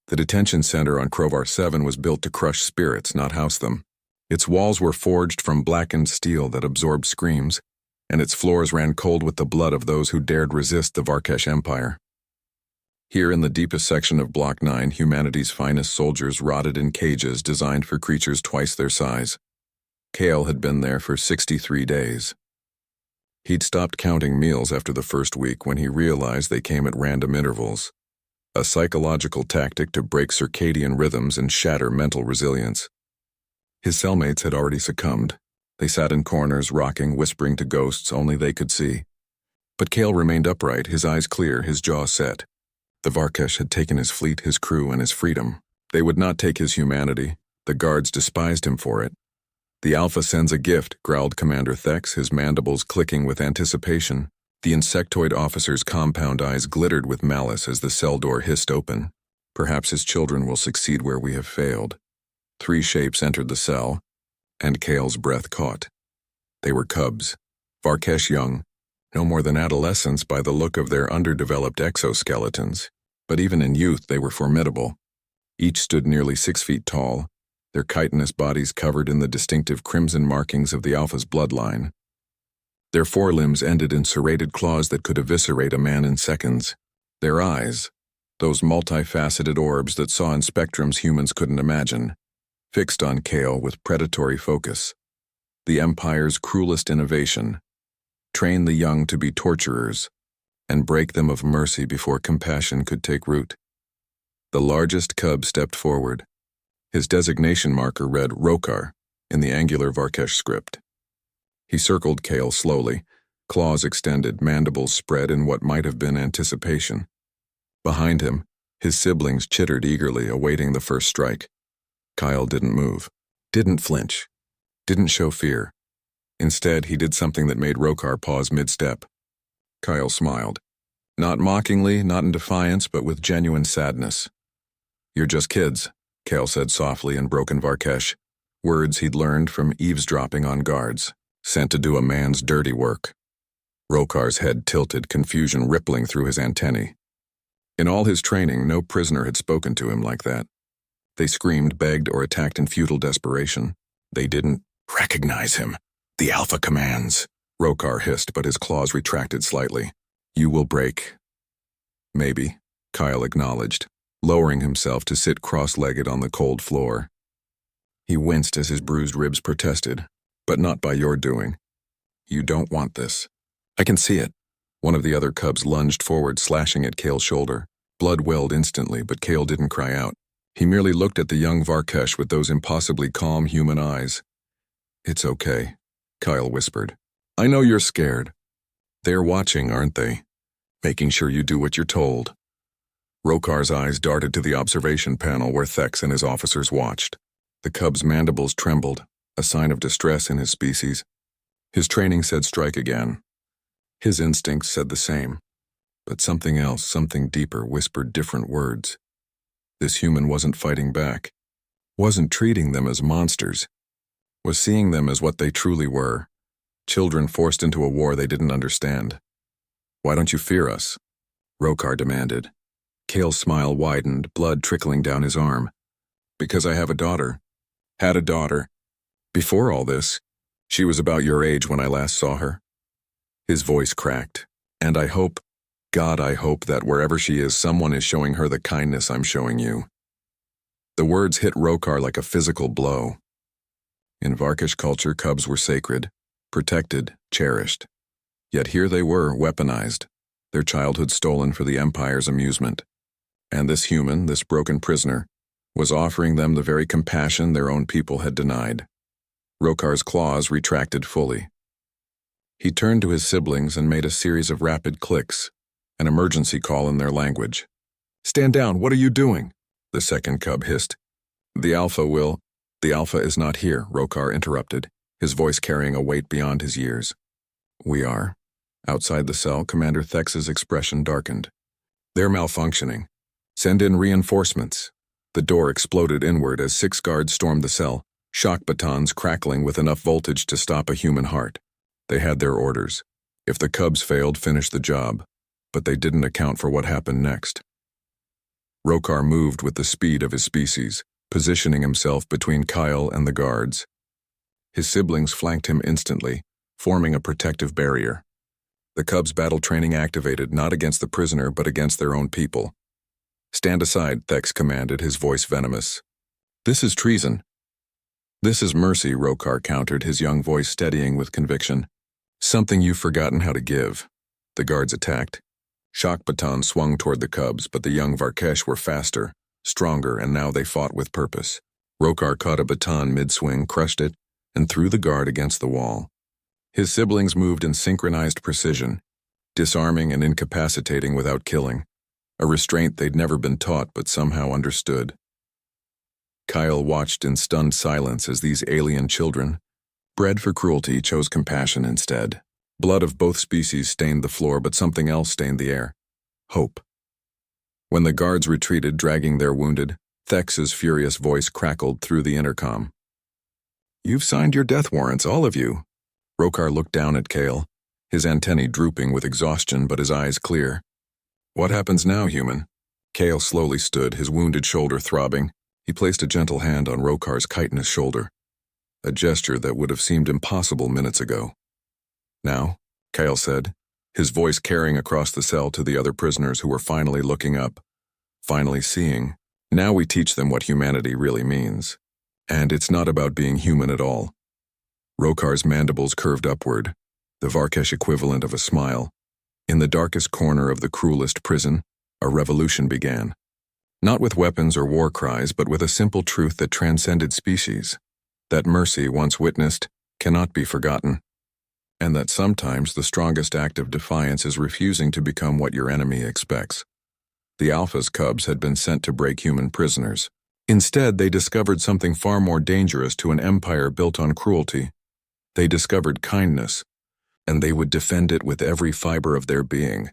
The detention center on Crovar 7 was built to crush spirits, not house them. Its walls were forged from blackened steel that absorbed screams, and its floors ran cold with the blood of those who dared resist the Varkesh Empire. Here in the deepest section of Block 9, humanity's finest soldiers rotted in cages designed for creatures twice their size. Kale had been there for 63 days. He'd stopped counting meals after the first week when he realized they came at random intervals, a psychological tactic to break circadian rhythms and shatter mental resilience. His cellmates had already succumbed. They sat in corners, rocking, whispering to ghosts only they could see. But Kale remained upright, his eyes clear, his jaw set. The Varkesh had taken his fleet, his crew, and his freedom. They would not take his humanity. The guards despised him for it. "The Alpha sends a gift," growled Commander Thex, his mandibles clicking with anticipation. The insectoid officer's compound eyes glittered with malice as the cell door hissed open. "Perhaps his children will succeed where we have failed." 3 shapes entered the cell, and Kale's breath caught. They were cubs, Varkesh young, no more than adolescents by the look of their underdeveloped exoskeletons. But even in youth they were formidable. Each stood nearly 6 feet tall, their chitinous bodies covered in the distinctive crimson markings of the Alpha's bloodline. Their forelimbs ended in serrated claws that could eviscerate a man in seconds. Their eyes, those multifaceted orbs that saw in spectrums humans couldn't imagine, fixed on Kale with predatory focus. The Empire's cruelest innovation: train the young to be torturers, and break them of mercy before compassion could take root. The largest cub stepped forward. His designation marker read Rokar in the angular Varkesh script. He circled Kale slowly, claws extended, mandibles spread in what might have been anticipation. Behind him, his siblings chittered eagerly, awaiting the first strike. Kyle didn't move, didn't flinch, didn't show fear. Instead, he did something that made Rokar pause mid-step. Kyle smiled. Not mockingly, not in defiance, but with genuine sadness. "You're just kids," Kale said softly in broken Varkesh, words he'd learned from eavesdropping on guards, sent to do a man's dirty work. Rokar's head tilted, confusion rippling through his antennae. In all his training, no prisoner had spoken to him like that. They screamed, begged, or attacked in futile desperation. They didn't recognize him. "The Alpha commands," Rokar hissed, but his claws retracted slightly. "You will break." "Maybe," Kyle acknowledged, lowering himself to sit cross-legged on the cold floor. He winced as his bruised ribs protested, "But not by your doing. You don't want this." "I can see it." One of the other cubs lunged forward, slashing at Kale's shoulder. Blood welled instantly, but Kale didn't cry out. He merely looked at the young Varkesh with those impossibly calm human eyes. "It's okay," Kyle whispered. "I know you're scared. They're watching, aren't they? Making sure you do what you're told." Rokar's eyes darted to the observation panel where Thex and his officers watched. The cub's mandibles trembled, a sign of distress in his species. His training said strike again. His instincts said the same. But something else, something deeper, whispered different words. This human wasn't fighting back, wasn't treating them as monsters, was seeing them as what they truly were, children forced into a war they didn't understand. "Why don't you fear us?" Rokar demanded. Kale's smile widened, blood trickling down his arm. "Because I have a daughter. Had a daughter. Before all this, she was about your age when I last saw her." His voice cracked. "And I hope, God, I hope that wherever she is, someone is showing her the kindness I'm showing you." The words hit Rokar like a physical blow. In Varkesh culture, cubs were sacred, protected, cherished. Yet here they were, weaponized, their childhood stolen for the Empire's amusement. And this human, this broken prisoner, was offering them the very compassion their own people had denied. Rokar's claws retracted fully. He turned to his siblings and made a series of rapid clicks, an emergency call in their language. "Stand down, what are you doing?" the second cub hissed. "The Alpha will—" "The Alpha is not here," Rokar interrupted, his voice carrying a weight beyond his years. "We are." Outside the cell, Commander Thex's expression darkened. "They're malfunctioning. Send in reinforcements." The door exploded inward as 6 guards stormed the cell, shock batons crackling with enough voltage to stop a human heart. They had their orders. If the cubs failed, finish the job. But they didn't account for what happened next. Rokar moved with the speed of his species, positioning himself between Kyle and the guards. His siblings flanked him instantly, forming a protective barrier. The cubs' battle training activated not against the prisoner but against their own people. "Stand aside," Thex commanded, his voice venomous. "This is treason." "This is mercy," Rokar countered, his young voice steadying with conviction. "Something you've forgotten how to give." The guards attacked. Shock batons swung toward the cubs, but the young Varkesh were faster, stronger, and now they fought with purpose. Rokar caught a baton mid-swing, crushed it, and threw the guard against the wall. His siblings moved in synchronized precision, disarming and incapacitating without killing, a restraint they'd never been taught but somehow understood. Kyle watched in stunned silence as these alien children, bred for cruelty, chose compassion instead. Blood of both species stained the floor, but something else stained the air. Hope. When the guards retreated, dragging their wounded, Thex's furious voice crackled through the intercom. "You've signed your death warrants, all of you." Rokar looked down at Kale, his antennae drooping with exhaustion but his eyes clear. "What happens now, human?" Kale slowly stood, his wounded shoulder throbbing. He placed a gentle hand on Rokar's chitinous shoulder, a gesture that would have seemed impossible minutes ago. "Now," Kale said, his voice carrying across the cell to the other prisoners who were finally looking up, finally seeing. "Now we teach them what humanity really means. And it's not about being human at all." Rokar's mandibles curved upward, the Varkesh equivalent of a smile. In the darkest corner of the cruelest prison, a revolution began. Not with weapons or war cries, but with a simple truth that transcended species. That mercy, once witnessed, cannot be forgotten. And that sometimes the strongest act of defiance is refusing to become what your enemy expects. The Alpha's cubs had been sent to break human prisoners. Instead, they discovered something far more dangerous to an empire built on cruelty. They discovered kindness, and they would defend it with every fiber of their being.